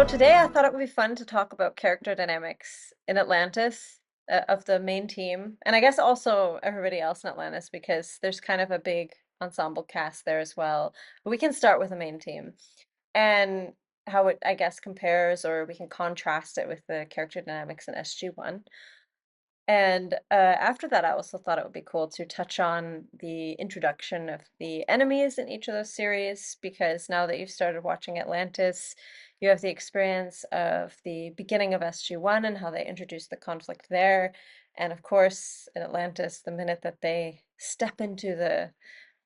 So today I thought it would be fun to talk about character dynamics in Atlantis of the main team, and I guess also everybody else in Atlantis because there's kind of a big ensemble cast there as well. But we can start with the main team and how it, I guess, compares, or we can contrast it with the character dynamics in SG-1. And after that, I also thought it would be cool to touch on the introduction of the enemies in each of those series, because now that you've started watching Atlantis, you have the experience of the beginning of SG-1 and how they introduced the conflict there. And of course, in Atlantis, the minute that they step into the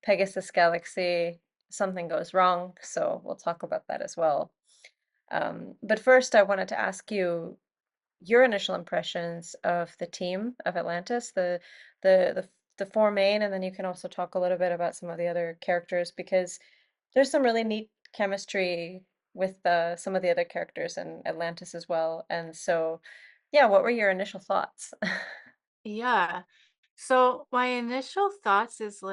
Pegasus galaxy, something goes wrong. So we'll talk about that as well. But first, I wanted to ask you your initial impressions of the team of Atlantis, the the the four main, and then you can also talk a little bit about some of the other characters because there's some really neat chemistry with some of the other characters in Atlantis as well. And so, yeah, what were your initial thoughts? Yeah. So my initial thoughts is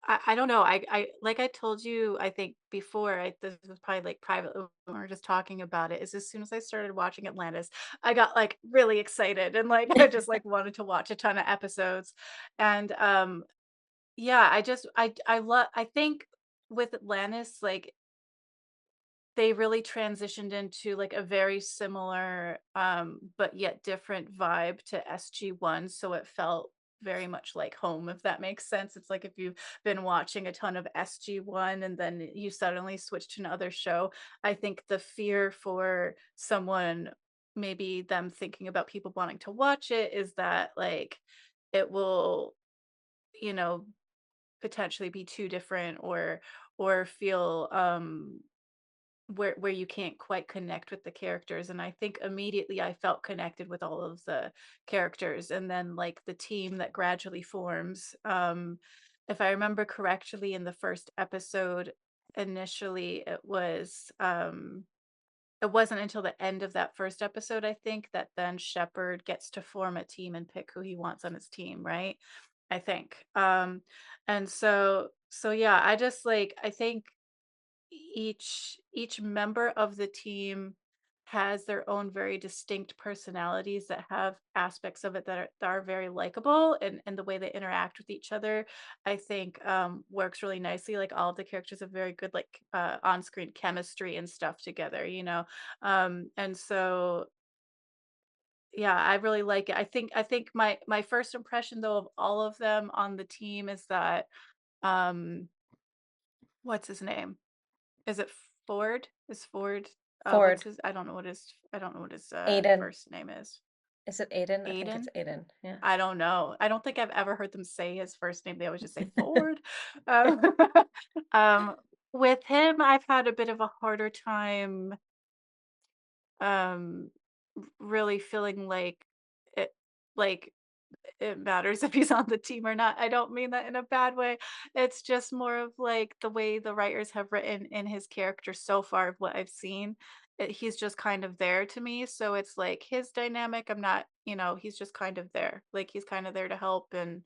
I don't know. I like I told you I think before this was probably like private when we were just talking about it is as soon as I started watching Atlantis, I got like really excited and like I just like wanted to watch a ton of episodes. And yeah, I love I think with Atlantis like they really transitioned into like a very similar but yet different vibe to SG-1, so it felt very much like home, if that makes sense. It's like if you've been watching a ton of SG-1 and then you suddenly switch to another show, I think the fear for someone, maybe them thinking about people wanting to watch it, is that like it will, you know, potentially be too different or feel where you can't quite connect with the characters. And I think immediately I felt connected with all of the characters, and then like the team that gradually forms. If I remember correctly, in the first episode, initially it wasn't until the end of that first episode, I think, that then Shepard gets to form a team and pick who he wants on his team, right? I think. And so yeah, I just like I think each member of the team has their own very distinct personalities that have aspects of it that are very likable, and the way they interact with each other, I think, works really nicely. Like all of the characters have very good like on-screen chemistry and stuff together, you know. And so yeah, I really like it. I think my first impression though of all of them on the team is that um what's his name? Is it Ford? Is Ford what's Ford, his I don't know what his Aiden. first name is. Is it Aiden? I think it's Aiden? Aiden. Yeah. I don't know. I don't think I've ever heard them say his first name. They always just say Ford. Um, um, with him, I've had a bit of a harder time um really feeling it like it matters if he's on the team or not. I don't mean that in a bad way. It's just more of like the way the writers have written in his character so far of what I've seen. He's just kind of there to me. So it's like his dynamic. I'm not, he's just kind of there. Like he's kind of there to help. And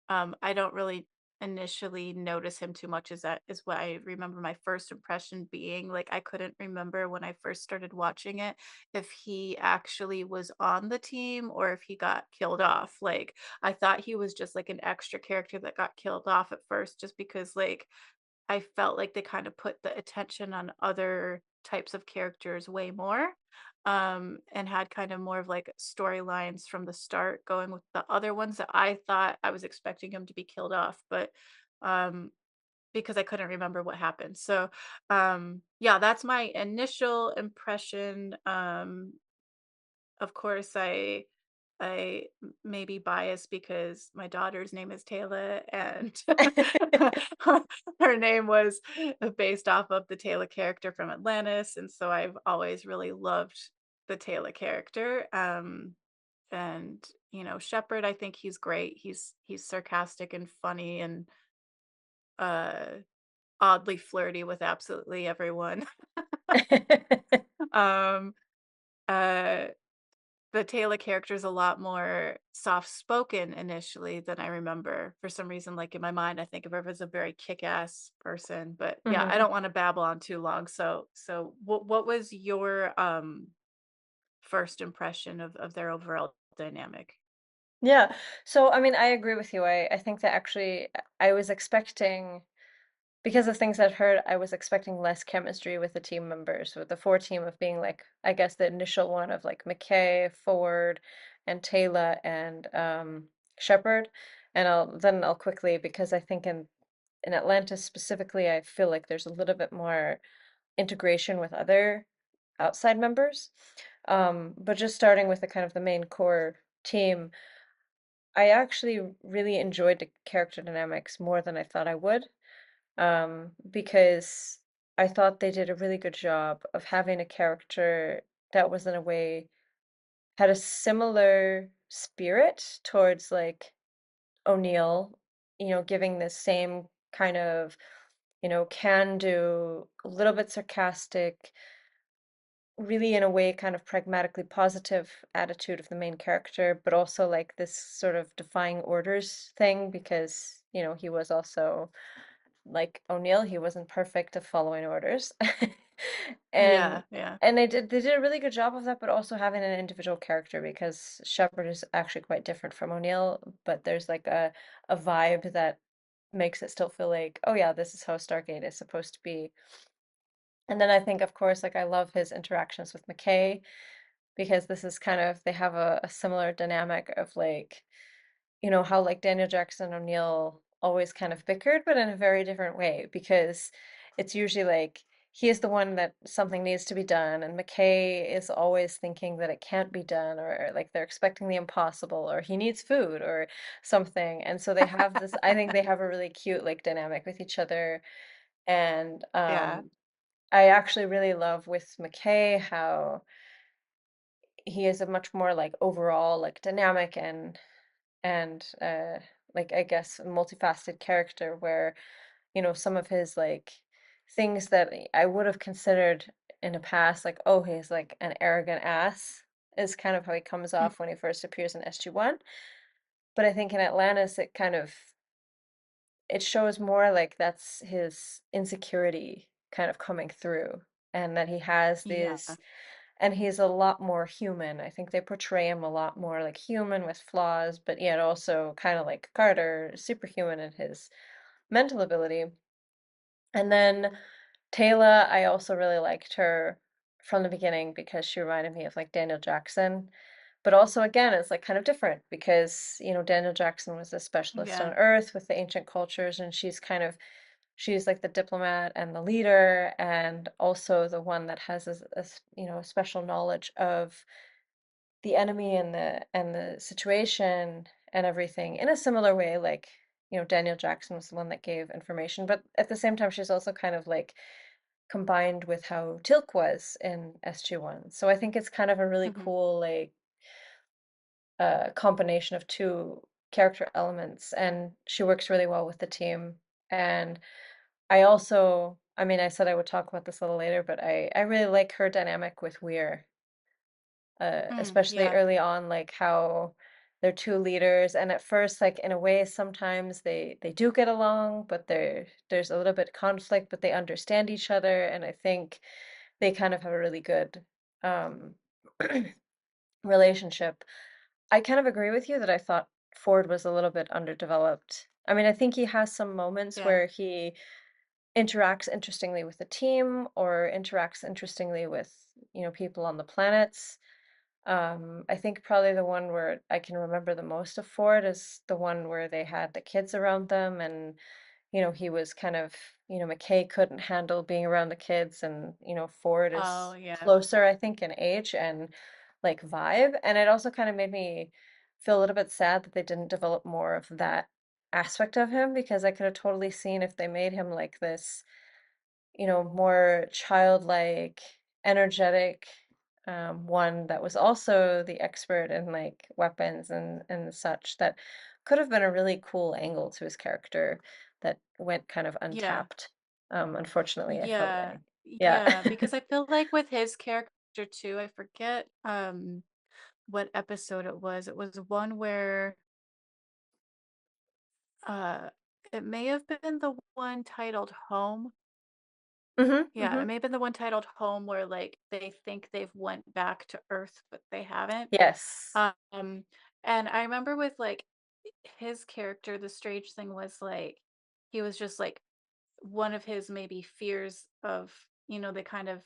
I don't really initially notice him too much. Is what I remember my first impression being. Like I couldn't remember when I first started watching it if he actually was on the team or if he got killed off. Like I thought he was just like an extra character that got killed off at first just because like I felt like they kind of put the attention on other types of characters way more, and had kind of more of like storylines from the start going with the other ones that I thought I was expecting him to be killed off, but um, because I couldn't remember what happened. So, yeah, that's my initial impression. Of course, may be biased because my daughter's name is Taylor, and her name was based off of the Taylor character from Atlantis, and so I've always really loved the Taylor character. And Shepard, I think he's great. He's sarcastic and funny and uh oddly flirty with absolutely everyone. um uh the Taylor character is a lot more soft-spoken initially than I remember. For some reason, like, in my mind, I think of her as a very kick-ass person, but, yeah, I Mhm. don't wanna babble on too long, so what was your, first impression of their overall dynamic? Yeah. So, I mean, I agree with you. I think that actually I was expecting, because of things I'd heard, I was expecting less chemistry with the team members, with the 4 team of being like, I guess the initial one of like McKay, Ford, and Taylor and Shepard. And I'll quickly, because I think in Atlantis specifically, I feel like there's a little bit more integration with other outside members. But just starting with the kind of the main core team, I actually really enjoyed the character dynamics more than I thought I would, because I thought they did a really good job of having a character that was in a way had a similar spirit towards like O'Neill, giving the same kind of, can do, a little bit sarcastic, really in a way kind of pragmatically positive attitude of the main character, but also like this sort of defying orders thing because, he was also like O'Neill, he wasn't perfect at following orders. And Yeah, yeah. they did a really good job of that, but also having an individual character because Shepard is actually quite different from O'Neill, but there's like a vibe that makes it still feel like, oh yeah, this is how Stargate is supposed to be. And then I think, of course, like I love his interactions with McKay because this is kind of they have a similar dynamic of like, how like Daniel Jackson O'Neill always kind of bickered, but in a very different way because it's usually like he is the one that something needs to be done, and McKay is always thinking that it can't be done, or like they're expecting the impossible, or he needs food or something. And so they have this, I think they have a really cute like dynamic with each other. And Yeah, I actually really love with McKay how he is a much more like overall like dynamic and like I guess multifaceted character where some of his like things that I would have considered in the past like, oh, he's like an arrogant ass, is kind of how he comes mm, off when he first appears in SG-1. But I think in Atlantis it shows more like that's his insecurity kind of coming through, and that he has yeah, these, and he's a lot more human. I think they portray him a lot more like human with flaws, but yet also kind of like Carter, superhuman in his mental ability. And then Taylor, I also really liked her from the beginning because she reminded me of like Daniel Jackson. But also, again, it's like kind of different because, Daniel Jackson was a specialist on yeah. Earth with the ancient cultures, and she's like the diplomat and the leader, and also the one that has a special knowledge of the enemy and the situation and everything in a similar way. Like, Daniel Jackson was the one that gave information, but at the same time, she's also kind of like combined with how Tilk was in SG-1. So I think it's kind of a really Mhm. cool like combination of two character elements, and she works really well with the team. And I mean, I said I would talk about this a little later, but I really like her dynamic with Weir, especially Yeah, early on, like how they're two leaders, and at first, like in a way, sometimes they do get along, but there's a little bit of conflict, but they understand each other, and I think they kind of have a really good um relationship. I kind of agree with you that I thought Ford was a little bit underdeveloped. I mean, I think he has some moments yeah. where he interacts interestingly with the team or interacts interestingly with, people on the planets. I think probably the one where I can remember the most of Ford is the one where they had the kids around them, and he was kind of, McKay couldn't handle being around the kids, and Ford Oh, is yeah. closer, I think, in age and like vibe. And it also kind of made me feel a little bit sad that they didn't develop more of that aspect of him, because I could have totally seen if they made him like this, more childlike, energetic, one that was also the expert in like weapons and such, that could have been a really cool angle to his character that went kind of Yeah. untapped. Unfortunately, I felt Yeah. like, yeah. Yeah, because I feel like with his character too, I forget, what episode it was. It was one where uh it may have been the one titled Home. Mhm, Yeah, it mhm. may have been the one titled Home where like they think they've went back to Earth, but they haven't. Yes. Um, and I remember with like his character, the strange thing was like he was just like one of his maybe fears of, the kind of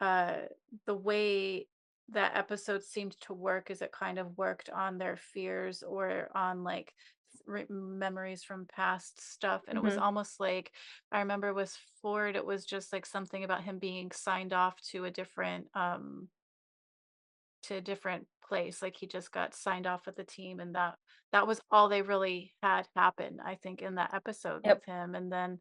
uh the way that episode seemed to work is it kind of worked on their fears or on like memories from past stuff, and it was Mhm. almost like I remember with Ford it was just like something about him being signed off to a different place, like he just got signed off with the team, and that was all they really had happen, I think, in that episode Yep. with him. And then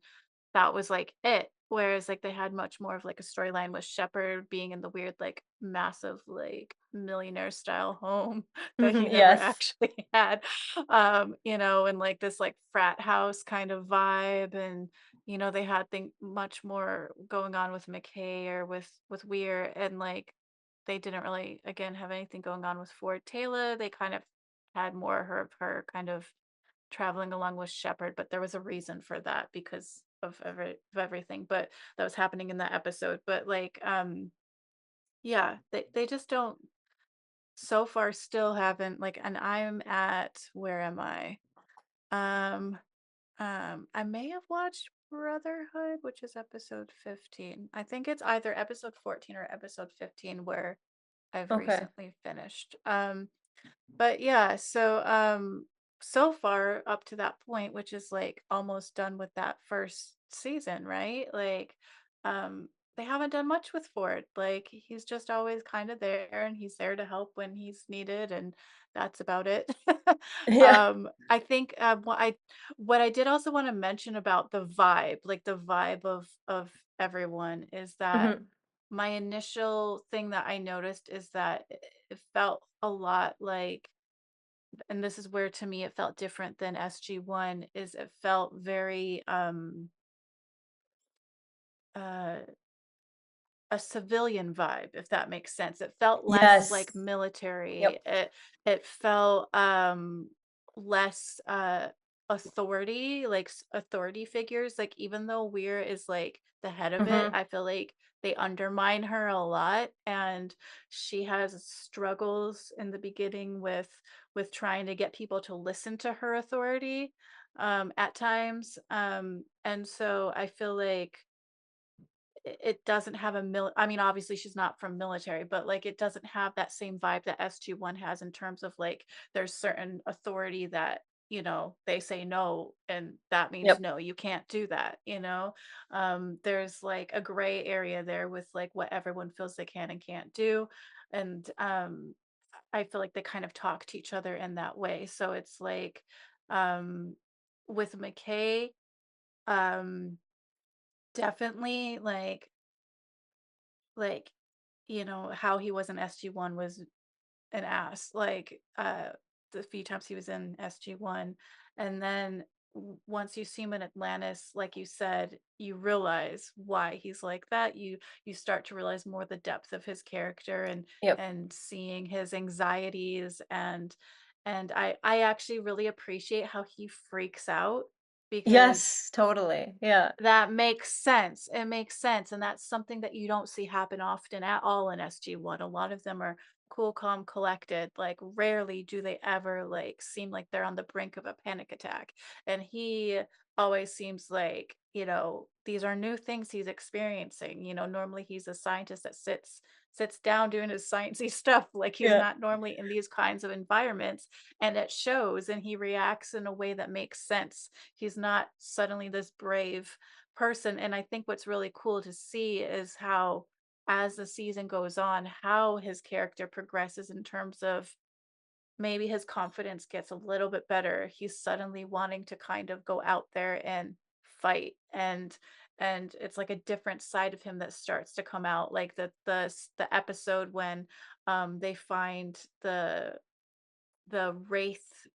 that was, like, it. Whereas, like, they had much more of, like, a storyline with Shepard being in the weird, like, massive, like, millionaire style home that he Mhm, never yes. actually had, and, like, this, like, frat house kind of vibe, and, they had think much more going on with McKay or with Weir, and, like, they didn't really, again, have anything going on with Ford Taylor. They kind of had more her kind of traveling along with Shepard, but there was a reason for that because of everything, but that was happening in that episode. But like, yeah, they just don't so far still haven't like, and I'm at where am I? Um, I may have watched Brotherhood, which is episode 15. I think it's either episode 14 or episode 15 where I've Okay. recently finished. But yeah, so far up to that point, which is like almost done with that first season, right? Like they haven't done much with Ford. Like he's just always kind of there and he's there to help when he's needed, and that's about it. Yeah. I think what I did also want to mention about the vibe, like the vibe of everyone, is that Mhm. my initial thing that I noticed is that it felt a lot like, and this is where to me it felt different than SG-1, is it felt very uh a civilian vibe, if that makes sense. It felt less like Yes. military. Yep. It felt less authority, like authority figures. Like even though Weir is like the head of it, Mhm. I feel like they undermine her a lot, and she has struggles in the beginning with trying to get people to listen to her authority at times. And so I feel like it doesn't have I mean, obviously she's not from military, but like it doesn't have that same vibe that SG-1 has in terms of like there's certain authority that, they say no and that means Yep. no, you can't do that. There's like a gray area there with like what everyone feels they can and can't do. And I feel like they kind of talk to each other in that way. So it's like um with McKay, um definitely like, how he was in SG-1 was an ass, like, the few times he was in SG-1, and then once you see him in Atlantis, like you said, you realize why he's like that. You start to realize more the depth of his character, Yep. and seeing his anxieties, and I actually really appreciate how he freaks out because Yes, totally. Yeah. that makes sense. It makes sense, and that's something that you don't see happen often at all in SG-1. A lot of them are cool, calm, collected. Like rarely do they ever like seem like they're on the brink of a panic attack. And he always seems like, these are new things he's experiencing. Normally he's a scientist that sits down doing his sciencey stuff. Like he's Yeah. not normally in these kinds of environments, and it shows, and he reacts in a way that makes sense. He's not suddenly this brave person. And I think what's really cool to see is how, as the season goes on, how his character progresses in terms of maybe his confidence gets a little bit better. He's suddenly wanting to kind of go out there and fight, and it's like a different side of him that starts to come out, like the episode when they find the wraith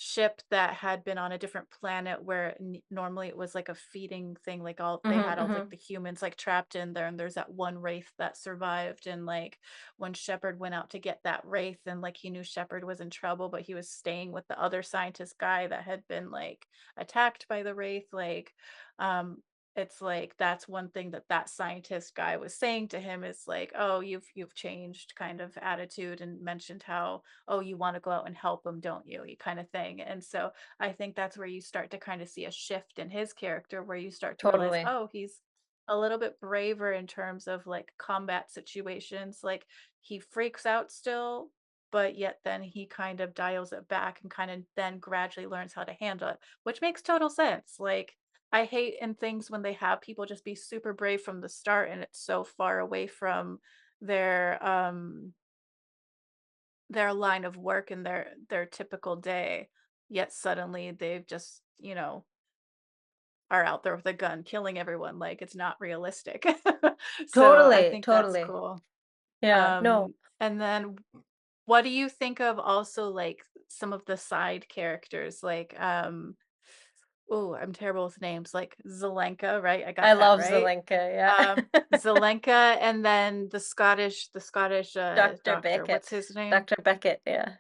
ship that had been on a different planet where normally it was like a feeding thing, like all they Hmm. had all like Hmm. the humans like trapped in there, and there's that one wraith that survived. And like when Shepard went out to get that wraith, and like he knew Shepard was in trouble, but he was staying with the other scientist guy that had been like attacked by the wraith, like um it's like that's one thing that that scientist guy was saying to him is like, oh, you've changed kind of attitude, and mentioned how, oh, you want to go out and help him, don't you kind of thing. And so I think that's where you start to kind of see a shift in his character, where you start to realize, Totally. oh, he's a little bit braver in terms of like combat situations. Like he freaks out still, but yet then he kind of dials it back and kind of then gradually learns how to handle it, which makes total sense. Like I hate in things when they have people just be super brave from the start, and it's so far away from their their line of work and their typical day, yet suddenly they've just, are out there with a gun killing everyone, like, it's not realistic. So, I Totally. think that's Totally. cool. Yeah. No. And then what do you think of also, like, some of the side characters? Like, oh, I'm terrible with names, like Zelenka, right? I I got that love right? Zelenka. Um, Yeah. Zelenka, and then the Scottish, Dr. doctor, what's Beckett. his name? Dr. Beckett. Yeah.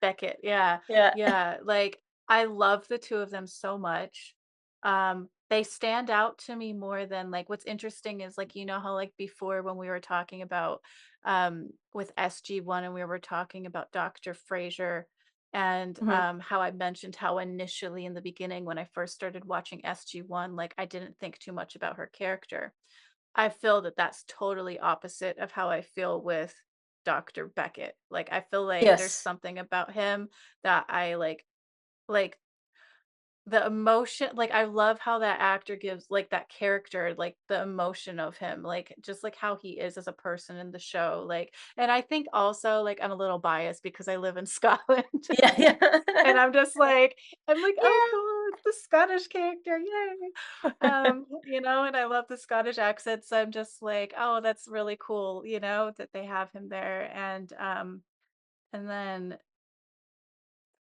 Beckett, yeah, Yeah. yeah, like, I love the 2 of them so much. They stand out to me more than like, what's interesting is, like, you know how, like, before when we were talking about, with SG-1, and we were talking about Dr. Frasier, and, Hmm. how I mentioned how initially in the beginning when I first started watching SG-1, like, I didn't think too much about her character. I feel that that's totally opposite of how I feel with Dr. Beckett. Like, I feel like there's Yes. something about him that I like the emotion, like, I love how that actor gives, like, that character, like, the emotion of him, like, just, like, how he is as a person in the show, like, and I think also, like, I'm a little biased because I live in Scotland. Yeah. And Yeah. I'm like, "Oh, Yeah. cool, it's the Scottish character, yay." And I love the Scottish accent, so I'm just like, "Oh, that's really cool," that they have him there, and then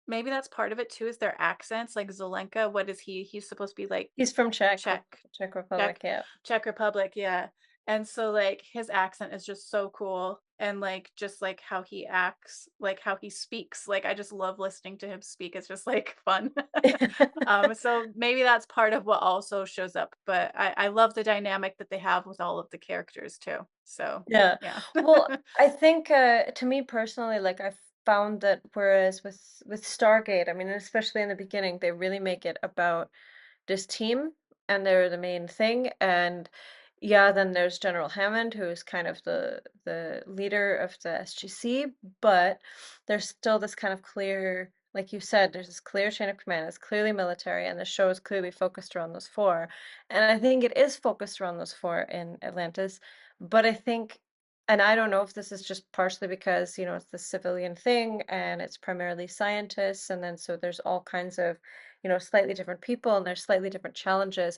maybe that's part of it too, is their accents, like Zelenka, what is he? He's supposed to be, like, He's from Czech. Czech Republic. Czech Yeah. Czech Republic, yeah. And so, like, his accent is just so cool, and, like, just, like, how he acts, like, how he speaks, like, I just love listening to him speak, it's just, like, fun. So maybe that's part of what also shows up, but I love the dynamic that they have with all of the characters too. So, Yeah. yeah. Well, I think to me personally, like I found that whereas with Stargate, I mean, especially in the beginning, they really make it about this team and they're the main thing. And yeah, then there's General Hammond, who is kind of the leader of the SGC, but there's still this kind of clear, like you said, there's this clear chain of command. It's clearly military, and the show is clearly focused around those four. And I think it is focused around those four in Atlantis, but I think, and I don't know if this is just partially because, it's the civilian thing and it's primarily scientists, and then so there's all kinds of, slightly different people and there's slightly different challenges.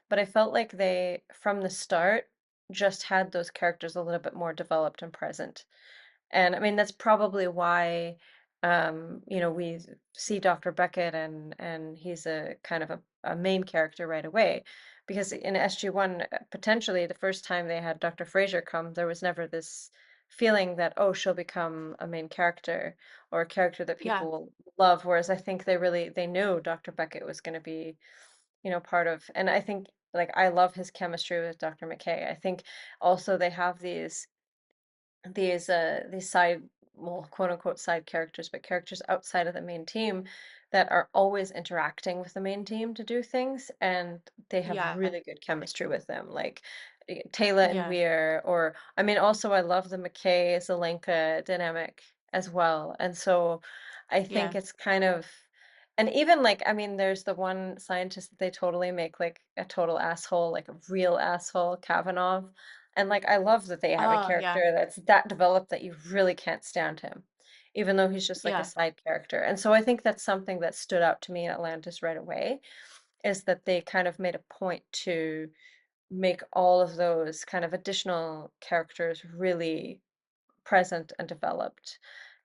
But I felt like they, from the start, just had those characters a little bit more developed and present. And I mean, that's probably why, we see Dr. Beckett and he's a kind of a main character right away. Because in SG-1, potentially the first time they had Dr. Frasier come, there was never this feeling that, oh, she'll become a main character or a character that Yeah. people will love. Whereas I think they knew Dr. Beckett was going to be, part of, and I think like I love his chemistry with Dr. McKay. I think also they have these side, well, quote unquote side characters, but characters outside of the main team that are always interacting with the main team to do things, and they have Yeah. really good chemistry with them, like Taylor and Yeah. Weir, or I mean, also I love the McKay Zelenka dynamic as well, and so I think Yeah. it's kind of, and even like I mean, there's the one scientist that they totally make like a total asshole, like a real asshole, Kavanaugh, and, like, I love that they have a Oh, yeah. character that's that developed that you really can't stand him, even though he's just like a Yeah. side character. And so I think that's something that stood out to me in Atlantis right away, is that they kind of made a point to make all of those kind of additional characters really present and developed.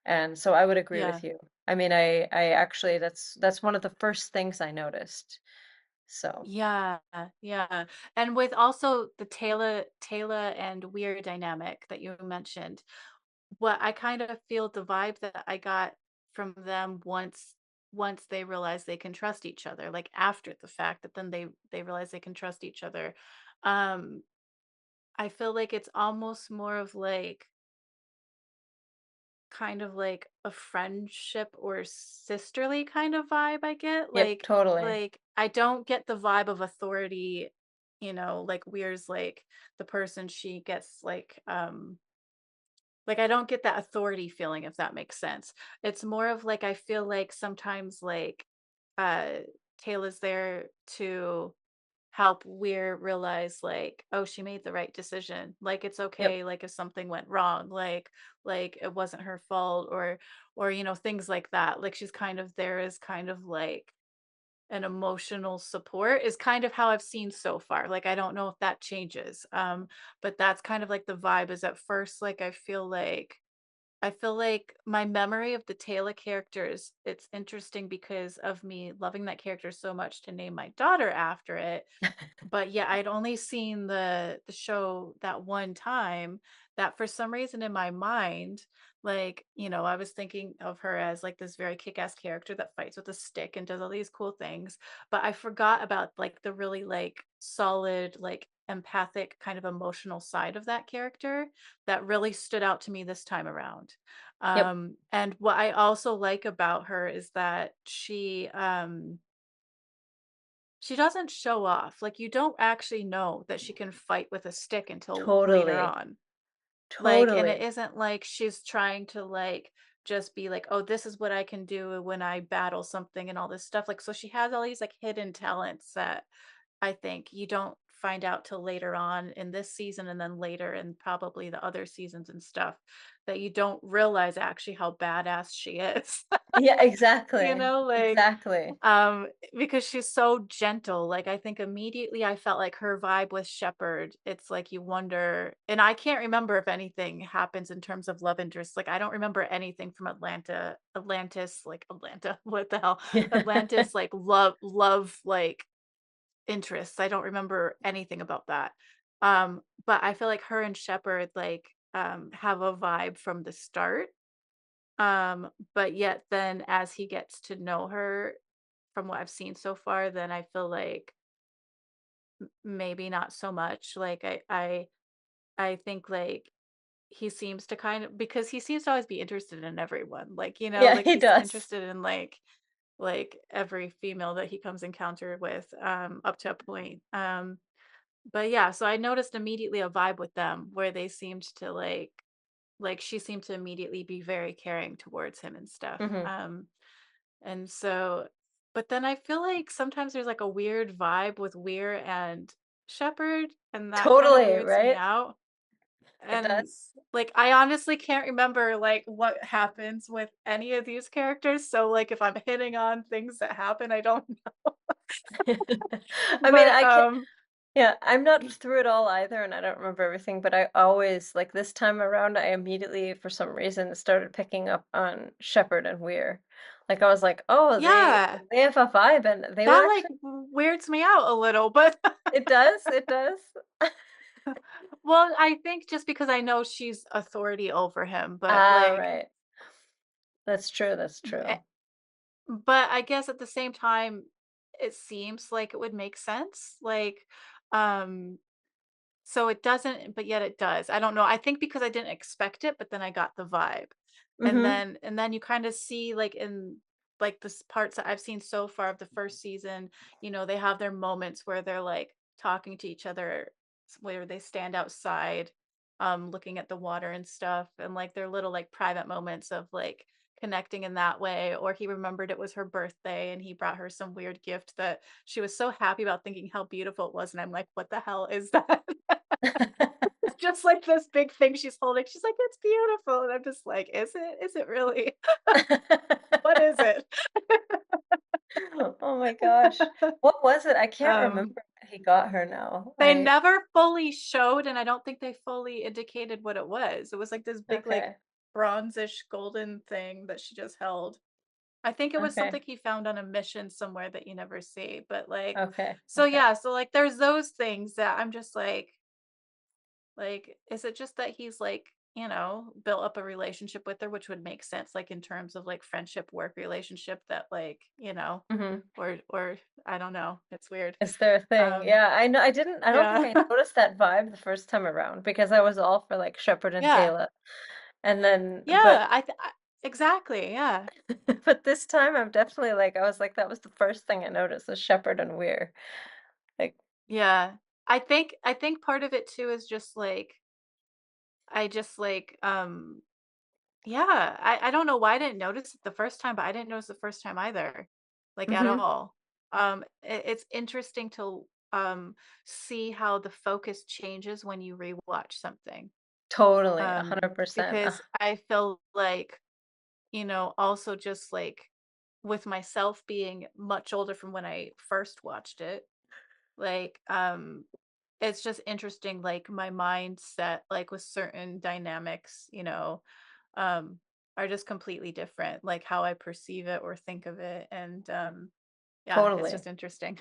And so I would agree Yeah. with you. I mean, I actually that's one of the first things I noticed. So, Yeah, yeah. And with also the Taylor and Weir dynamic that you mentioned, what I kind of feel the vibe that I got from them once they realize they can trust each other, like after the fact that then they realize they can trust each other. Um, I feel like it's almost more of like kind of like a friendship or sisterly kind of vibe I get. yep, totally. Like I don't get the vibe of authority, like Weir's like the person she gets like I don't get that authority feeling if that makes sense. It's more of like I feel like sometimes like uh Taylor's there to help Weir realize like, oh, she made the right decision. Like it's Yep, okay, like if something went wrong, like it wasn't her fault or things like that. Like she's kind of there as kind of like an emotional support is kind of how I've seen so far. Like I don't know if that changes. But that's kind of like the vibe is at first like I feel like my memory of the Taylor characters, it's interesting because of me loving that character so much to name my daughter after it, but yeah, I'd only seen the show that one time that for some reason in my mind, like, I was thinking of her as like this very kick-ass character that fights with a stick and does all these cool things, but I forgot about like the really like solid, like empathic kind of emotional side of that character that really stood out to me this time around. yep, And what I also like about her is that she doesn't show off, like, you don't actually know that she can fight with a stick until later totally, on. Like, and it totally. isn't like she's trying to, like, just be like, "Oh, this is what I can do when I battle something," and all this stuff, like, so she has all these, like, hidden talents that I think you don't find out till later on in this season and then later in probably the other seasons and stuff, that you don't realize actually how badass she is. Yeah, You exactly, know, like, exactly. because she's so gentle, like, I think immediately I felt like her vibe with Shepard, it's like you wonder and I can't remember if anything happens in terms of love interest, like, I don't remember anything from Atlanta, what the hell? Atlantis, like, love, like, interests, I don't remember anything about that. But I feel like her and Shepard, like, have a vibe from the start, but yet then as he gets to know her from what I've seen so far, then I feel like maybe not so much. Like I think like he seems to kind of because he seems to always be interested in everyone. Like, Yeah, like he he's does. interested in like every female that he comes encounter with up to a point. But yeah, so I noticed immediately a vibe with them where they seemed to like she seemed to immediately be very caring towards him and stuff. Mhm. And so but then I feel like sometimes there's like a weird vibe with Weir and Shepherd, and that kind of Totally, weirds me right? out. It And does. like I honestly can't remember like what happens with any of these characters. So like if I'm hitting on things that happen, I don't I mean, but yeah, I'm not through it all either, and I don't remember everything, but I always like this time around, I immediately, for some reason, started picking up on Shepard and Weir. Like I was like, oh, yeah, they have a vibe, and they were that like actually. weirds me out a little, but It does, it does. well, I think just because I know she's authority over him, but Ah, like right. That's true. That's true. but I guess at the same time, it seems like it would make sense, like, um, so it doesn't, but yet it does. I don't know. I think because I didn't expect it, but then I got the vibe. Mm-hmm. And then you kind of see like in like the parts that I've seen so far of the first season, they have their moments where they're like talking to each other, where they stand outside, looking at the water and stuff, and like their little like private moments of like connecting in that way. Or he remembered it was her birthday and he brought her some weird gift that she was so happy about thinking how beautiful it was. And I'm like, what the hell is that? It's just like this big thing she's holding. She's like, "It's beautiful." And I'm just like, "Is it? Is it really? What is it?" Oh my gosh. What was it? I can't remember Um, what he got her now. they never fully showed, and I don't think they fully indicated what it was. It was like this big, like, Okay. bronzish golden thing that she just held. I think it was Okay. something he found on a mission somewhere that you never see, but, like Okay. so, Okay. yeah, so, like, there's those things that I'm just is it just that he's, like, built up a relationship with her, which would make sense, like, in terms of, like, friendship, work relationship that, Mhm. or I don't know, it's weird. Is there a thing? Um, Yeah, I don't think yeah. I noticed that vibe the first time around because I was all for, like, Shepard and Yeah. Tayla, and then Yeah, exactly, yeah. but this time I'm definitely like, I was like, that was the first thing I noticed was Shepard and Weir. Like, Yeah. I think part of it too is just, I just, yeah, I don't know why I didn't notice it the first time, but I didn't notice the first time either, like, at mhm, all. It's interesting to, see how the focus changes when you rewatch something, totally, 100%. because I feel like, also just, with myself being much older from when I first watched it, like, it's just interesting, like, my mindset, like, with certain dynamics, um, are just completely different, like, how I perceive it or think of it, and, yeah, it's Totally. just interesting.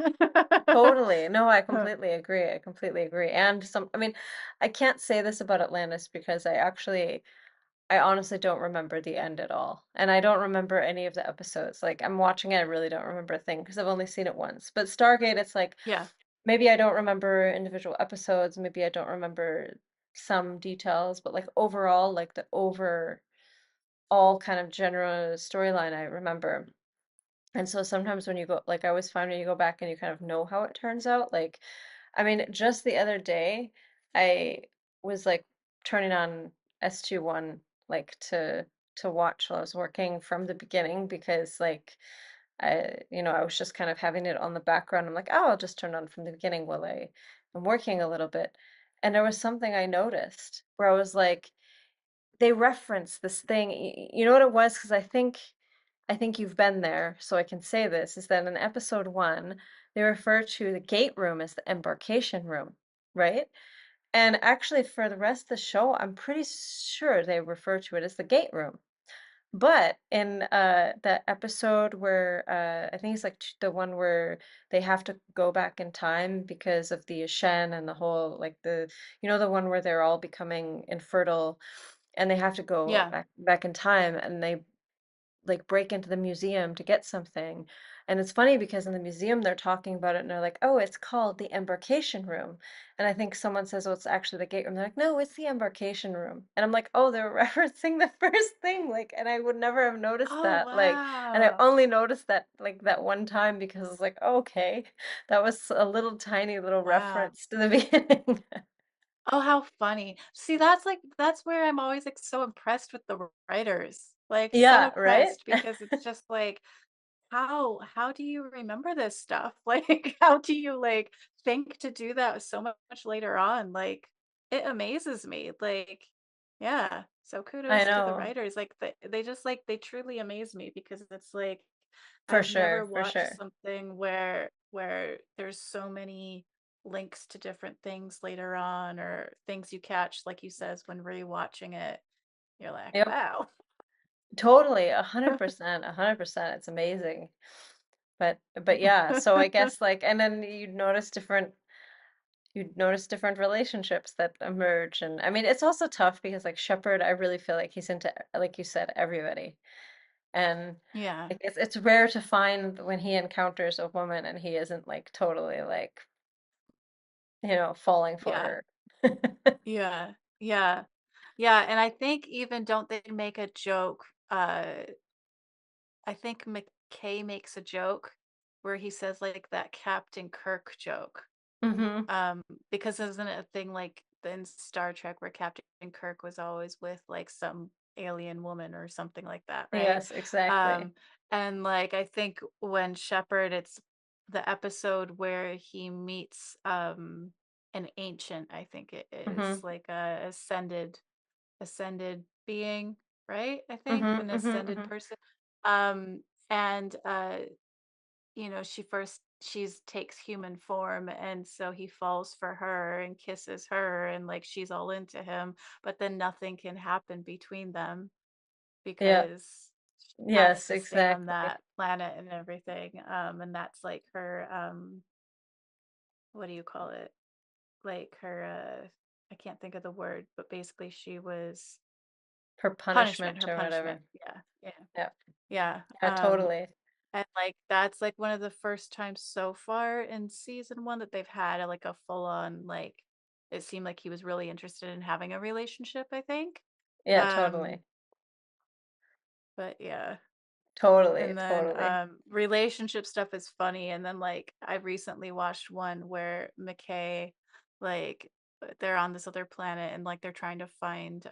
Totally. No, I Huh. completely agree. I completely agree. And I mean, I can't say this about Atlantis because I honestly don't remember the end at all. And I don't remember any of the episodes. Like, I'm watching it, I really don't remember a thing because I've only seen it once. But Stargate, it's like Yeah, maybe I don't remember individual episodes, maybe I don't remember some details, but like overall, like the overall kind of general storyline I remember. And so sometimes when you go, like I always find when you go back and you kind of know how it turns out, like, I mean, just the other day, I was like turning on SG-1 like to watch while I was working from the beginning because like I was just kind of having it on the background. I'm like, oh, I'll just turn on from the beginning while I'm working a little bit. And there was something I noticed where I was like, they referenced this thing. You know what it was? Because I think you've been there, so I can say this, is that in episode 1, they refer to the gate room as the embarkation room, right? And actually for the rest of the show, I'm pretty sure they refer to it as the gate room. But in that episode where I think it's like the one where they have to go back in time because of the Shen and the whole like the one where they're all becoming infertile and they have to go yeah. back in time and they like break into the museum to get something. And it's funny because in the museum they're talking about it and they're like, "Oh, it's called the embarkation room." And I think someone says, "Oh, it's actually the gate room." They're like, "No, it's the embarkation room." And I'm like, "Oh, they're referencing the first thing." Like, and I would never have noticed Oh, that. Like, and I wow. only noticed that like that one time because it's like, oh, okay, that was a little tiny little Wow. reference to the beginning. Oh, how funny. See, that's where I'm always, so impressed with the writers, so Yeah, right? impressed because it's just how do you remember this stuff? Like, how do you, think to do that so much later on? Like, it amazes me. Yeah. So I kudos to the know. writers. Like, they just, they truly amaze me because it's For I've never sure, for watched sure. something where there's so many links to different things later on or things you catch, like you says, when rewatching it. You're like, Yep. wow. Totally, 100%, 100%, it's amazing. But yeah, so I guess, like and then you'd notice different relationships that emerge, and I mean, it's also tough because, like, Shepard, I really feel like he's into, like you said, everybody, and, Yeah. like, it's rare to find when he encounters a woman and he isn't, like, totally, like, falling for Yeah. her. Yeah. Yeah. Yeah, and I think even don't they make a joke, I think McKay makes a joke where he says, that Captain Kirk joke, Mhm. um, because isn't it a thing, in Star Trek where Captain Kirk was always with, some alien woman or something like that, right? Yes, exactly. Um, and, I think when Shepard, it's the episode where he meets, an ancient, I think it is, Mhm. like a ascended being, right? I think Mhm, an mhm, ascended mhm. person. And she first she's takes human form and so he falls for her and kisses her and she's all into him, but then nothing can happen between them Yeah, because has Yes, to stay on exactly. that planet and everything. And that's like her what do you call it? Like her I can't think of the word, but basically she was Her punishment, punishment her or punishment. whatever. Yeah. Yeah. Yeah. Yeah. Yeah, totally. And like that's like one of the first times so far in season 1 that they've had like a full on like it seemed like he was really interested in having a relationship, I think. Yeah, Um totally. but yeah. Totally, And then totally. relationship stuff is funny. And then like I recently watched one where McKay like they're on this other planet and like they're trying to find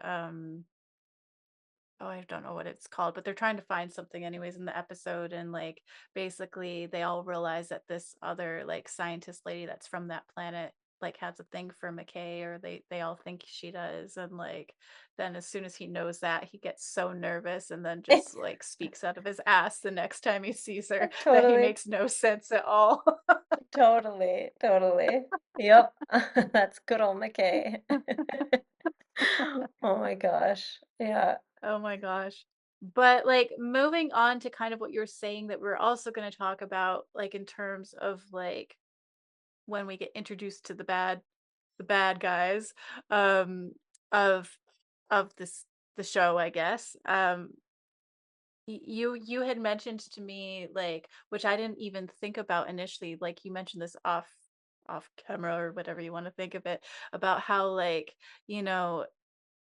oh, I don't know what it's called, but they're trying to find something anyways in the episode. And like basically they all realize that this other like scientist lady that's from that planet like has a thing for McKay, or they all think she does. And like then as soon as he knows that, he gets so nervous and then just like speaks out of his ass the next time he sees her that he Totally, makes no sense at all. totally, totally. Yep. That's good old McKay. Oh my gosh. Yeah. Oh my gosh. But like moving on to kind of what you're saying that we're also going to talk about like in terms of like when we get introduced to the bad guys um of this the show, I guess. You had mentioned to me like which I didn't even think about initially, like you mentioned this off camera or whatever you want to think of it, about how like you know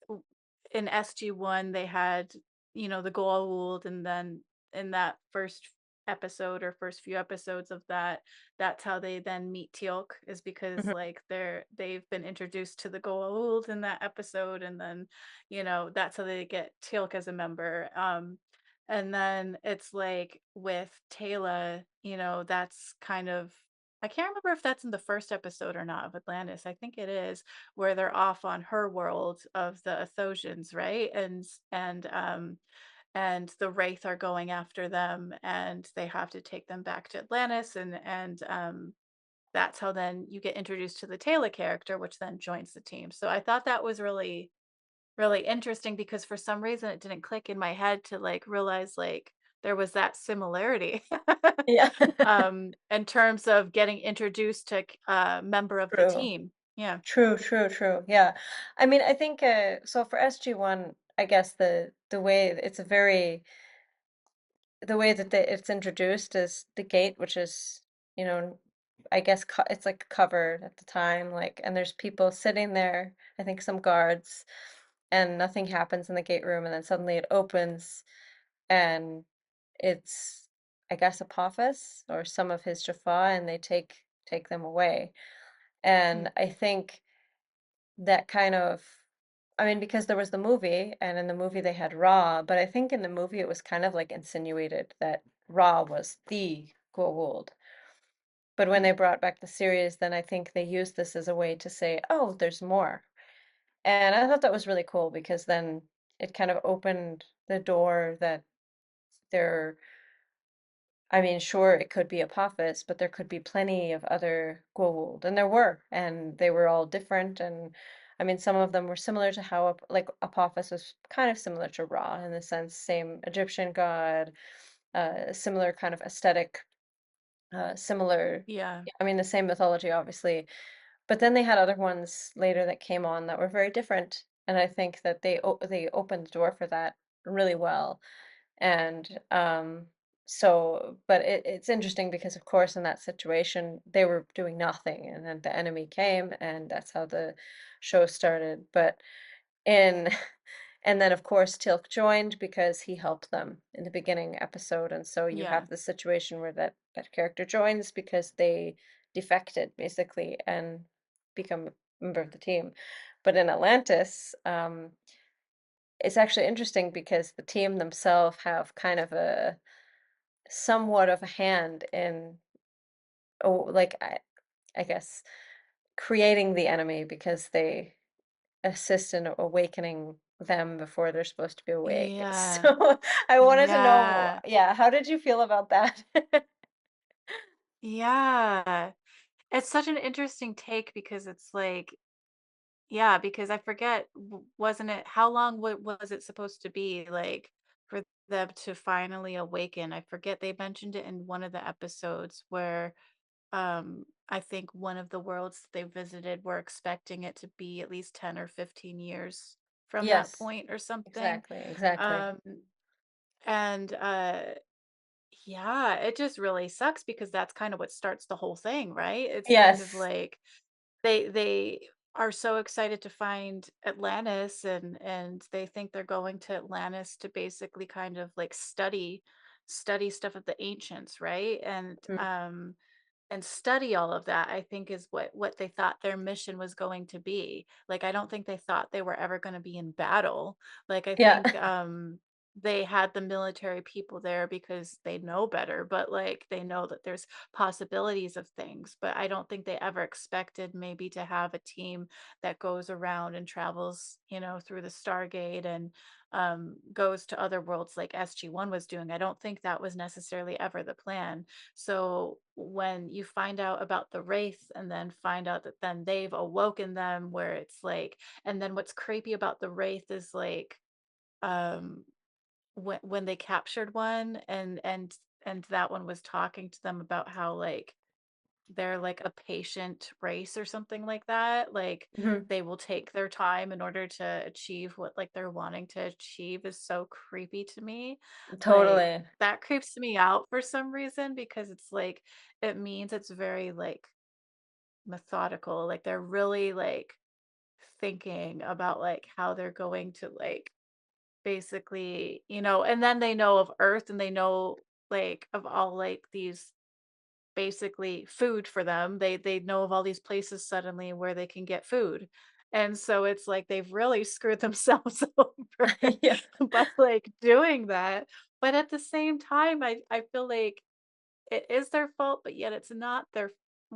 w- in SG-1 they had, the Goa'uld, and then in that first episode or first few episodes of that, that's how they then meet Teal'c, is because Mhm. like they've been introduced to the Goa'uld in that episode, and then, that's how they get Teal'c as a member. And then it's like with Taylor, that's kind of I can't remember if that's in the first episode or not of Atlantis. I think it is, where they're off on her world of the Athosians, right? And the Wraith are going after them, and they have to take them back to Atlantis, and that's how then you get introduced to the Taylor character, which then joins the team. So I thought that was really really interesting because for some reason it didn't click in my head to like realize like there was that similarity Yeah. in terms of getting introduced to a member of the True. team. Yeah. True, true, true. Yeah. I mean, I think so for SG-1, I guess the way it's a very the way that it's introduced is the gate, which is, you know, I guess it's like covered at the time, like, and there's people sitting there, I think some guards, and nothing happens in the gate room, and then suddenly it opens, and it's, I guess, Apophis or some of his Jaffa, and they take them away. Mm. And I think that kind of, I mean, because there was the movie, and in the movie they had Ra, but I think in the movie it was kind of like insinuated that Ra was the Goa'uld. But when they Mm. brought back the series, then I think they used this as a way to say, oh, there's more. And I thought that was really cool because then it kind of opened the door that there, I mean, sure, it could be Apophis, but there could be plenty of other Goa'uld, and there were, and they were all different. And I mean, some of them were similar to how, like Apophis was kind of similar to Ra in the sense, same Egyptian god, similar kind of aesthetic, similar. Yeah. I mean, the same mythology, obviously, but then they had other ones later that came on that were very different, and I think that they opened the door for that really well. And so, but it's interesting because, of course, in that situation, they were doing nothing, and then the enemy came, and that's how the show started. But in, and then, of course, Tilk joined because he helped them in the beginning episode. And so you Yeah. have the situation where that character joins because they defected, basically, and become a member of the team. But in Atlantis, it's actually interesting because the team themselves have kind of a somewhat of a hand in, oh, like I guess creating the enemy because they assist in awakening them before they're supposed to be awake. Yeah. So I wanted to know, Yeah. yeah, how did you feel about that? Yeah. It's such an interesting take because it's like, yeah, because I forget, wasn't it, how long was it supposed to be like for them to finally awaken. I forget, they mentioned it in one of the episodes where I think one of the worlds that they visited were expecting it to be at least 10 or 15 years from that Yes, point or something. exactly, exactly. Um and yeah, it just really sucks because that's kind of what starts the whole thing, right? It's kind of Yes. like they are so excited to find Atlantis, and they think they're going to Atlantis to basically kind of like study stuff of the ancients, right? Mm, And study all of that, I think, is what they thought their mission was going to be. Like, I don't think they thought they were ever going to be in battle. Like, I yeah. think they had the military people there because they know better, but like they know that there's possibilities of things. But I don't think they ever expected maybe to have a team that goes around and travels, through the Stargate and goes to other worlds like SG-1 was doing. I don't think that was necessarily ever the plan. So when you find out about the Wraith and then find out that then they've awoken them, where it's like, and then what's creepy about the Wraith is like, um, when they captured one, and that one was talking to them about how like they're like a patient race or something like that. Like Mhm. they will take their time in order to achieve what like they're wanting to achieve is so creepy to me. Like Totally. that creeps me out for some reason because it's like it means it's very like methodical. Like they're really like thinking about like how they're going to like basically, and then they know of Earth and they know like of all like these basically food for them. They know of all these places suddenly where they can get food. And so it's like they've really screwed themselves over Yeah. by like doing that. But at the same time, I feel like it is their fault, but yet it's not their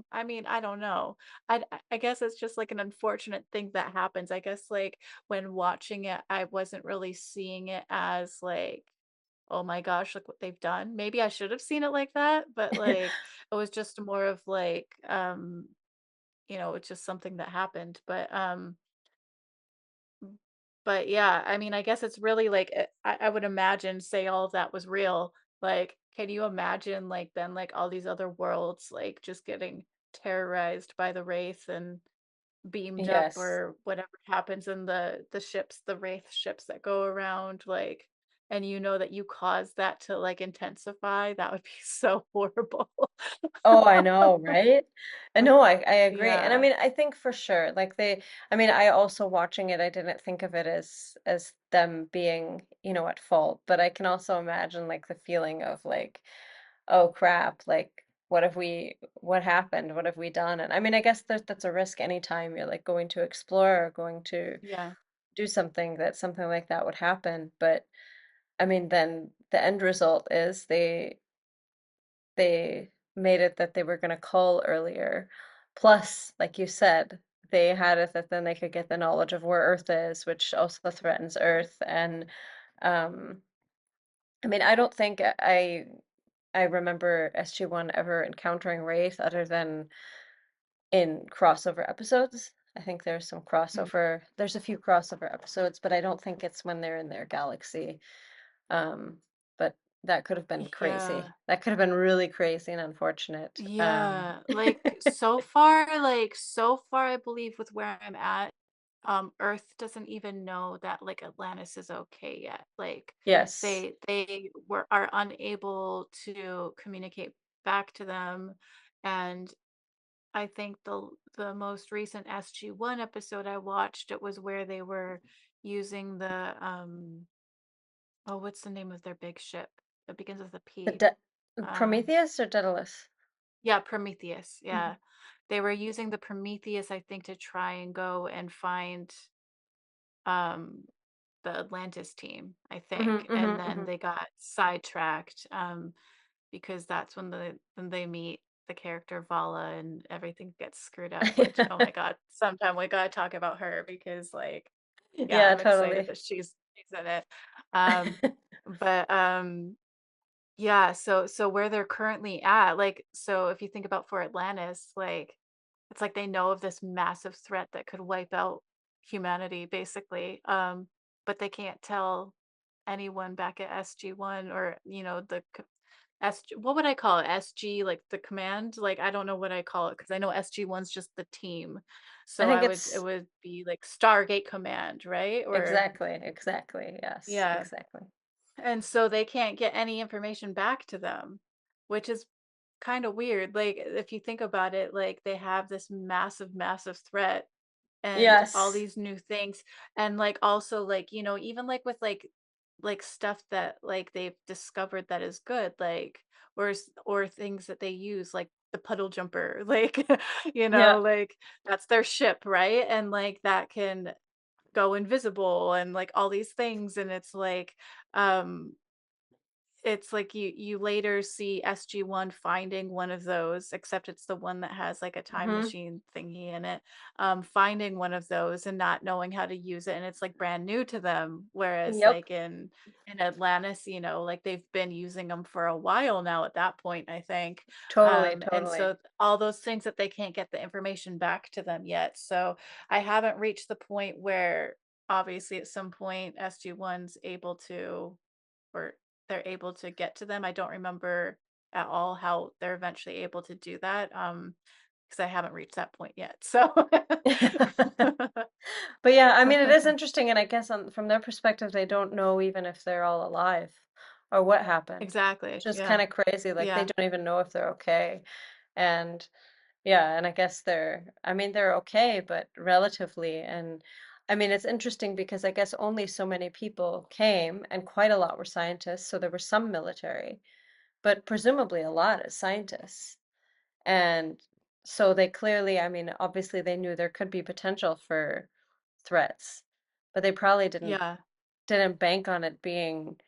I mean, I don't know. I guess it's just like an unfortunate thing that happens. I guess like when watching it, I wasn't really seeing it as like, oh my gosh, look what they've done. Maybe I should have seen it like that, but like it was just more of like it's just something that happened. But yeah, I mean, I guess it's really like I would imagine, say all of that was real. Like, can you imagine like then like all these other worlds like just getting terrorized by the Wraith and beamed up Yes. or whatever happens in the ships, the Wraith ships that go around, like, and you know that you caused that to like intensify? That would be so horrible. Oh, I know, right? And no, I agree. And I Yeah. mean, I think for sure, like I mean, I also watching it, I didn't think of it as them being, at fault, but I can also imagine like the feeling of like, oh crap, like what happened? What have we done? And I mean, I guess that's a risk anytime you're like going to explore or going to Yeah. do something that something like that would happen. But I mean, then the end result is they made it that they were gonna call earlier. Plus, like you said, they had it that then they could get the knowledge of where Earth is, which also threatens Earth. And um, I mean, I don't think I remember SG-1 ever encountering Wraith other than in crossover episodes. I think there's some Mm. crossover. There's a few crossover episodes, but I don't think it's when they're in their galaxy. Um, but that could have been crazy. Yeah. That could have been really crazy and unfortunate. Yeah, like so far I believe with where I'm at, Earth doesn't even know that like Atlantis is okay yet. Like Yes. they are unable to communicate back to them. And I think the most recent SG-1 episode I watched, it was where they were using the oh, what's the name of their big ship? It begins with a The P. De Um Prometheus or Daedalus? Yeah, Prometheus, Mhm. yeah. They were using the Prometheus, I think, to try and go and find, um, the Atlantis team, I Mhm, think, and mhm, then mhm. they got sidetracked, because that's when they meet the character Vala and everything gets screwed up, which, oh my god, sometime we gotta talk about her because, like, yeah, Yeah, I'm excited totally. that she's in it. Um, but, yeah, so where they're currently at, like, so if you think about for Atlantis, like, it's like they know of this massive threat that could wipe out humanity basically, but they can't tell anyone back at SG-1 or, what would I call it? SG, like the command? Like, I don't know what I call it because I know SG-1's just the team. I So think it it's would be like Stargate Command, right? Or exactly. Yes, yeah. exactly. And so they can't get any information back to them, which is kind of weird. Like, if you think about it, like they have this massive, massive threat and all Yes. these new things. And like also like, even like with like stuff that like they've discovered that is good, like or things that they use, like the puddle jumper, like, Yeah. like that's their ship, right? And like that can go invisible and like all these things. And um it's like you later see SG-1 finding one of those, except it's the one that has like a time Hmm. machine thingy in it, finding one of those and not knowing how to use it, and it's like brand new to them. Whereas Yep. like in Atlantis, like they've been using them for a while now at that point, I think. Totally, And totally. so all those things that they can't get the information back to them yet. So I haven't reached the point where obviously at some point SG-1's able to, or they're able to get to them. I don't remember at all how they're eventually able to do that, because I haven't reached that point yet. So But yeah, I mean, it is interesting, and I guess from their perspective, they don't know even if they're all alive or what happened. exactly. Which is Yeah. kind of crazy. Like they Yeah. don't even know if they're okay. And yeah, and I guess I mean, they're okay, but relatively. And I mean, it's interesting because I guess only so many people came, and quite a lot were scientists. So there were some military, but presumably a lot as scientists. And so they clearly, I mean, obviously they knew there could be potential for threats, but they probably Yeah. didn't bank on it being,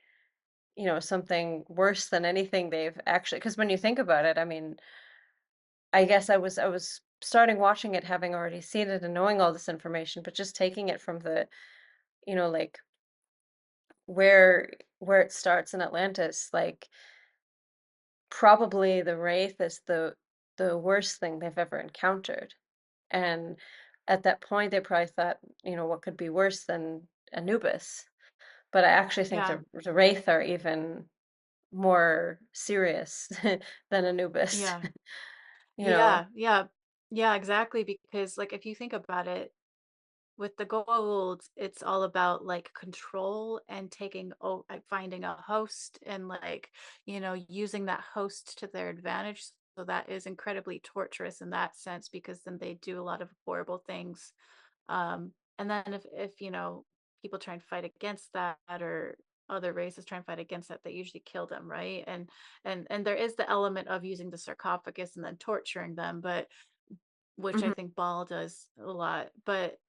something worse than anything they've actually, because when you think about it, I mean, I guess I was starting watching it having already seen it and knowing all this information, but just taking it from like where it starts in Atlantis, like probably the Wraith is the worst thing they've ever encountered. And at that point, they probably thought, what could be worse than Anubis? But I actually think Yeah. the Wraith are even more serious than Anubis, Yeah. you know? Yeah. Yeah. Yeah, exactly. Because like if you think about it, with the gold, it's all about like control and like finding a host and like, using that host to their advantage. So that is incredibly torturous in that sense because then they do a lot of horrible things. And then if people try and fight against that, or other races try and fight against that, they usually kill them, right? And there is the element of using the sarcophagus and then torturing them, but which I Mhm, think Ball does a lot. But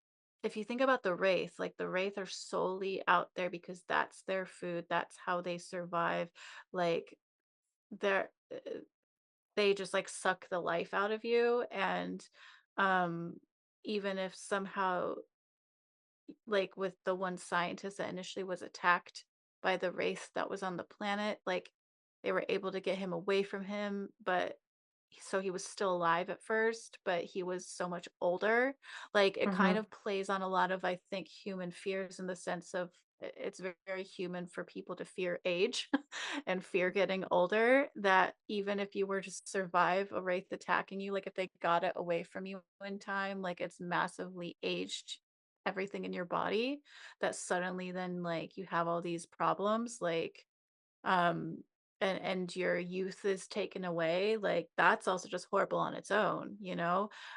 if you think about the Wraith, like the Wraith are solely out there because that's their food, that's how they survive. Like they're they just like suck the life out of you. And um even if somehow, like with the one scientist that initially was attacked by the Wraith that was on the planet, like they were able to get him away from him, but so he was still alive at first, but he was so much older. Like it kind mhm, of plays on a lot of, I think, human fears, in the sense of it's very, very human for people to fear age and fear getting older. That even if you were to survive a wraith attacking you, like if they got it away from you in time, like it's massively aged everything in your body, that suddenly then like you have all these problems, like um and your youth is taken away. Like that's also just horrible on its own,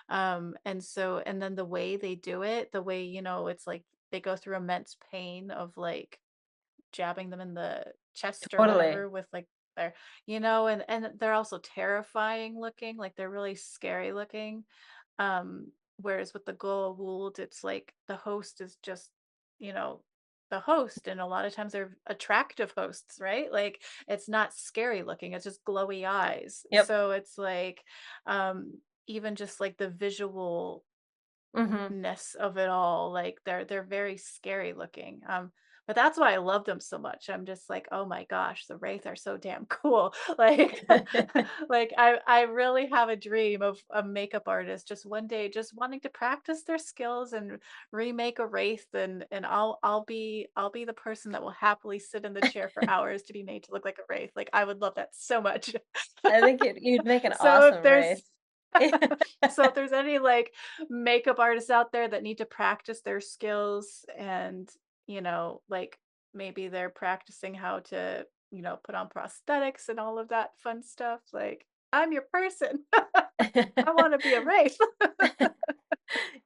and so, and then the way they do it, the way, it's like they go through immense pain of like jabbing them in the chest or totally. whatever with like their, and they're also terrifying looking, like they're really scary looking. Whereas with the Goa'uld, it's like the host is just, you know, the host, and a lot of times they're attractive hosts, right? Like it's not scary looking, it's just glowy eyes. Yep. So it's like even just like the visualness Mhm. of it all, like they're very scary looking. But that's why I love them so much. I'm just like, "Oh my gosh, the Wraith are so damn cool." Like like I really have a dream of a makeup artist just one day just wanting to practice their skills and remake a Wraith, and I'll be the person that will happily sit in the chair for hours to be made to look like a Wraith. Like, I would love that so much. I think you'd make an So if awesome there's race. so if there's any, like, makeup artists out there that need to practice their skills and, like, maybe they're practicing how to, put on prosthetics and all of that fun stuff, like, I'm your person. I wanna be a Wraith.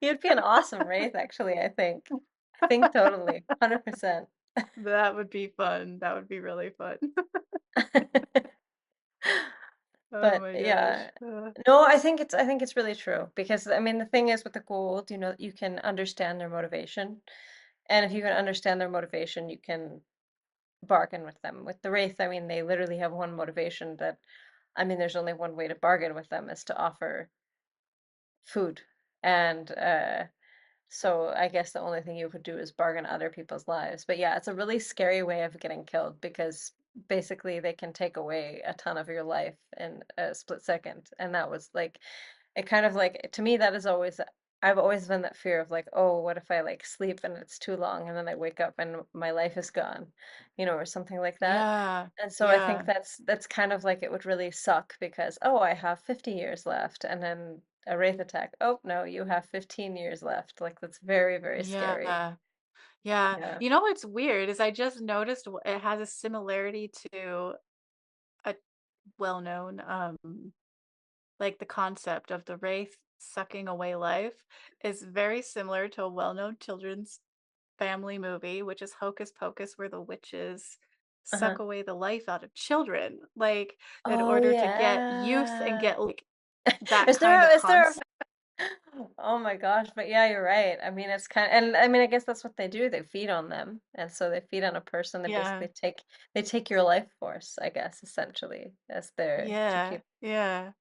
You'd be an awesome Wraith, actually, I think. I think totally, 100%. That would be fun. That would be really fun. Oh But my gosh. yeah. No, I think it's really true because I mean the thing is with the gold, you can understand their motivation. And if you can understand their motivation, you can bargain with them. With the Wraith, I mean they literally have one motivation that I mean there's only one way to bargain with them is to offer food. And so I guess the only thing you could do is bargain other people's lives. But yeah, it's a really scary way of getting killed because basically they can take away a ton of your life in a split second. And that was like it kind of like to me that is always I've always been that fear of like, oh, what if I like sleep and it's too long and then I wake up and my life is gone, or something like that. Yeah. And so I think Yeah. that's kind of like it would really suck because oh, I have 50 years left and then a wraith attack. Oh, no, you have 15 years left. Like that's very, very scary. Yeah. Yeah. Yeah. You know what's weird is I just noticed it has a similarity to a well-known, like, the concept of the wraith sucking away life is very similar to a well-known children's family movie, which is Hocus Pocus, where the witches Uh-huh. suck away the life out of children, like, in Oh order to get youth and yeah. get, like, that Is kind there of a is there a concept. Oh my gosh, but yeah, you're right. I mean, it's kind of, and I mean, I guess that's what they do. They feed on them. And so they feed on a person. They Yeah. basically take your life force, I guess, essentially, as their to Yeah. keep, Yeah.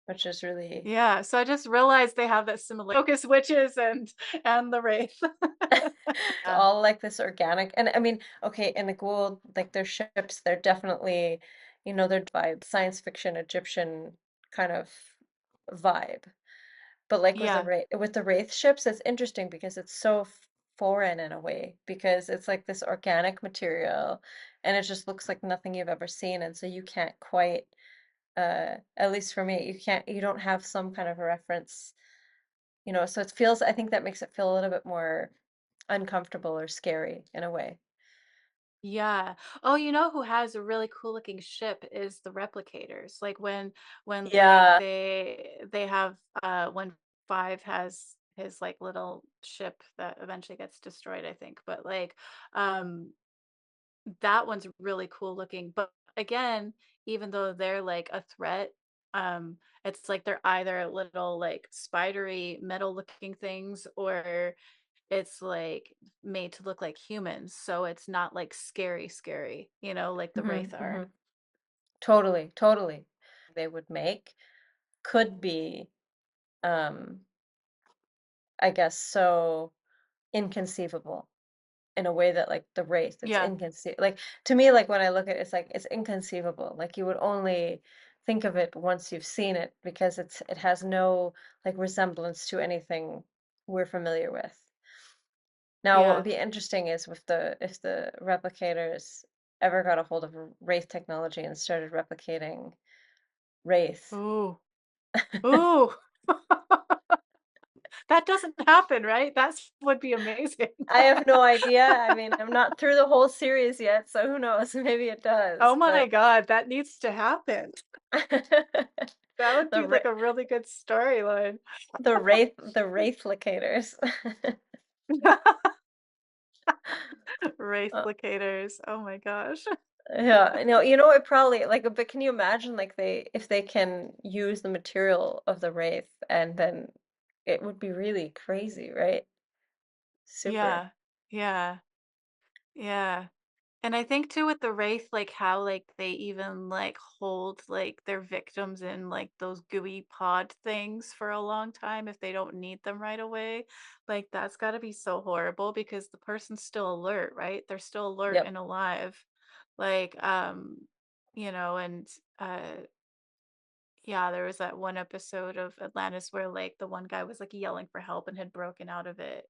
which is really Yeah, so I just realized they have that similar focus witches and the wraith. it's Yeah. all like this organic. And I mean, okay, in the Gould, like their ships, they're definitely, they're vibe, science fiction, Egyptian kind of vibe. But like Yeah. with the Wraith ships, it's interesting because it's so foreign in a way because it's like this organic material and it just looks like nothing you've ever seen. And so you can't quite, at least for me, you don't have some kind of a reference, so it feels, I think that makes it feel a little bit more uncomfortable or scary in a way. Yeah. Oh, you know who has a really cool looking ship is the replicators. Like when like Yeah. they have when Five has his like little ship that eventually gets destroyed, I think. But like um that one's really cool looking. But again, even though they're like a threat, it's like they're either little like spidery metal looking things or it's, like, made to look like humans, so it's not, like, scary, scary, like the Hmm. Wraith are. hmm Totally, totally. They would make could be, um, I guess, so inconceivable in a way that like the Wraith, it's Yeah, like to me, like when I look at it, it's like it's inconceivable. Like you would only think of it once you've seen it because it has no like resemblance to anything we're familiar with. Now, what would yeah. be interesting is if the replicators ever got a hold of Wraith technology and started replicating Wraith. Ooh, ooh. That doesn't happen, right? That's would be amazing. I have no idea. I mean, I'm not through the whole series yet, so who knows? Maybe it Oh does, my but god, that needs to happen. That would the be, like, a really good storyline. the Wraithlicators. Uh, Wraithlicators, oh my gosh. yeah, I know. It probably like, but can you imagine like they if they can use the material of the Wraith and then it would be really crazy, right? Super. Yeah, yeah, yeah. And I think too with the Wraith, like how like they even like hold like their victims in like those gooey pod things for a long time if they don't need them right away. Like that's got to be so horrible because the person's still alert, right? They're still alert Yep. and alive. Like and yeah, there was that one episode of Atlantis where like the one guy was like yelling for help and had broken out of it.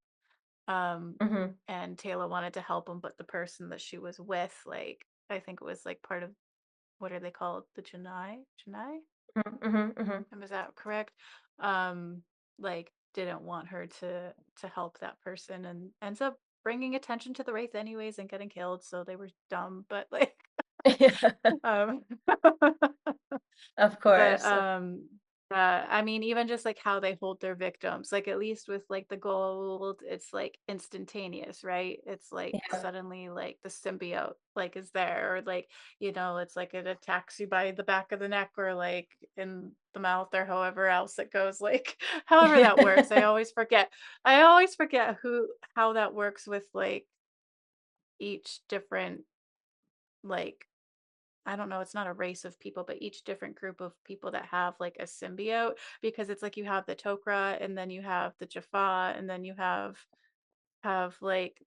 Um, Hmm. and Taylor wanted to help him, but the person that she was with, like, I think it was like part of what are they called? The Janai? Janai? Hmm. Hmm. Hmm. Is that correct? Um, like didn't want her to help that person and ends up bringing attention to the Wraith anyways and getting killed. So they were dumb, but like, Yeah, um, of But, course. I mean, even just, like, how they hold their victims, like, at least with, like, the gold, it's, like, instantaneous, right? It's, like, Yeah. suddenly, like, the symbiote, like, is there, or, like, it's, like, it attacks you by the back of the neck or, like, in the mouth or however else it goes, like, however that works. Yeah. I always forget how that works with, like, each different, like I don't know, it's not a race of people, but each different group of people that have like a symbiote because it's like you have the Tok'ra and then you have the Jaffa and then you have like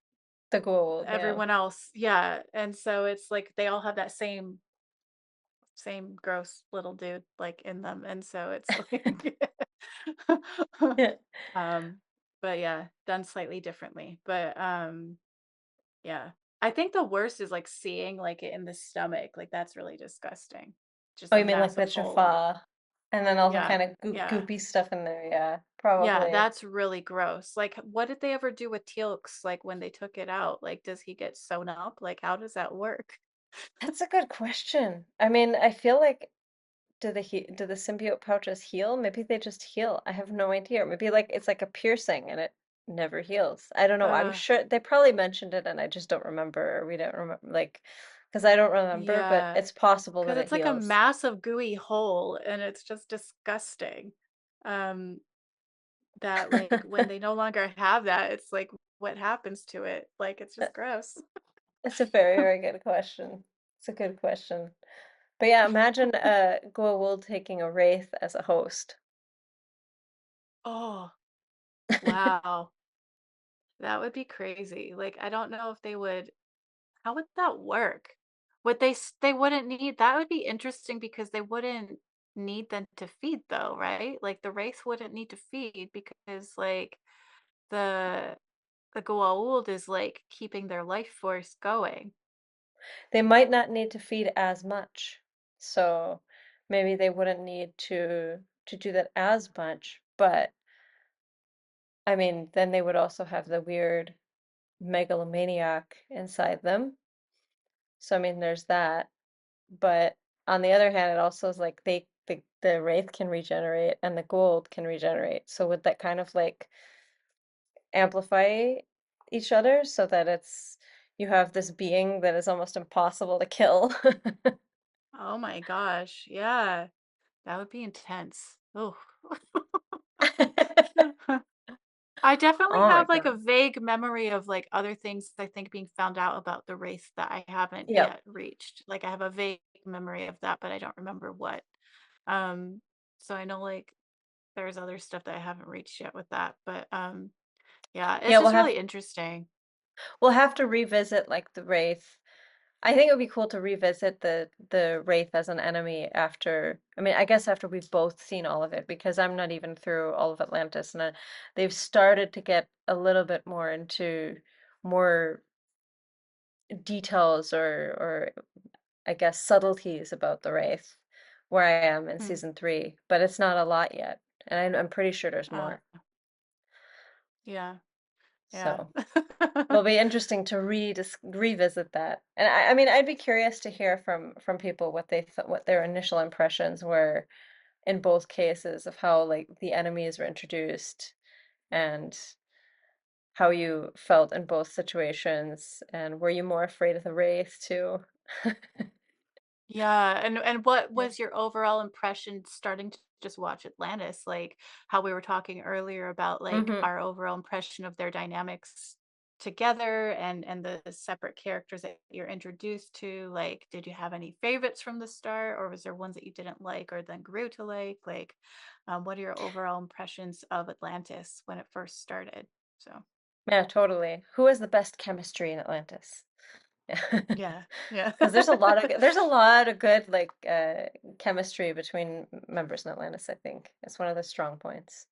The gold, yeah. everyone else. Yeah. And so it's like they all have that same gross little dude like in them. And so it's like Yeah. um but yeah, done slightly differently. But yeah. I think the worst is like seeing like it in the stomach. Like that's really disgusting. Just Oh, a you mean like the massive hole. Jaffa, and then all the Yeah, kind of yeah. goopy stuff in there, yeah, Yeah, probably. that's really gross. Like, what did they ever do with Teal'c's, like, when they took it out? Like, does he get sewn up? Like, how does that work? That's a good question. I mean, I feel like do the symbiote pouches heal? Maybe they just heal. I have no idea. Or maybe like it's like a piercing and it never heals. I don't know. I'm Uh, sure they probably mentioned it and I just don't remember, or we don't remember, like, because I don't remember, but yeah, it's possible because that it it's like a heals. massive gooey hole, and it's just disgusting. Um, that, like, when they no longer have that, it's like, what happens to it? Like, it's just gross. It's a very, very good question. It's a good question. But yeah, imagine Goa'uld taking a wraith as a host. Oh, wow. That would be crazy. Like, I don't know if they would how would that work? They wouldn't need that would be interesting because they wouldn't need them to feed though, right? Like the Wraith wouldn't need to feed because like the the Goa'uld is like keeping their life force going. They might not need to feed as much. So maybe they wouldn't need to do that as much, but I mean, then they would also have the weird megalomaniac inside them. So I mean, there's that. But on the other hand, it also is like the Wraith can regenerate and the Gold can regenerate. So would that kind of like amplify each other so that you have this being that is almost impossible to kill? Oh my gosh. Yeah. That would be intense. Oh. I definitely Oh my have like a God. vague memory of like other things I think being found out about the race that I haven't Yep. yet reached. Like I have a vague memory of that, but I don't remember what. Um, so I know like there's other stuff that I haven't reached yet with that, but yeah, it's Yeah, just really interesting. we'll have to revisit like the Wraith. I think it would be cool to revisit the Wraith as an enemy after, I mean, I guess after we've both seen all of it, because I'm not even through all of Atlantis, and they've started to get a little bit more into more details or I guess subtleties about the Wraith, where I am in Hmm. season 3, but it's not a lot yet, and I'm pretty sure there's Uh, more. yeah, yeah. So it'll be interesting to revisit that. And I mean, I'd be curious to hear from people what they thought, what their initial impressions were in both cases of how like the enemies were introduced and how you felt in both situations, and were you more afraid of the Wraith too? Yeah, and what Yeah. was your overall impression starting to just watch Atlantis? Like how we were talking earlier about like Hmm. our overall impression of their dynamics. together and the separate characters that you're introduced to? Like, did you have any favorites from the start, or was there ones that you didn't like or then grew to like? Like, what are your overall impressions of Atlantis when it first started? So, Yeah, totally. Who has the best chemistry in Atlantis? Yeah. yeah, yeah. Because there's a lot of good like chemistry between members in Atlantis, I think. It's one of the strong points.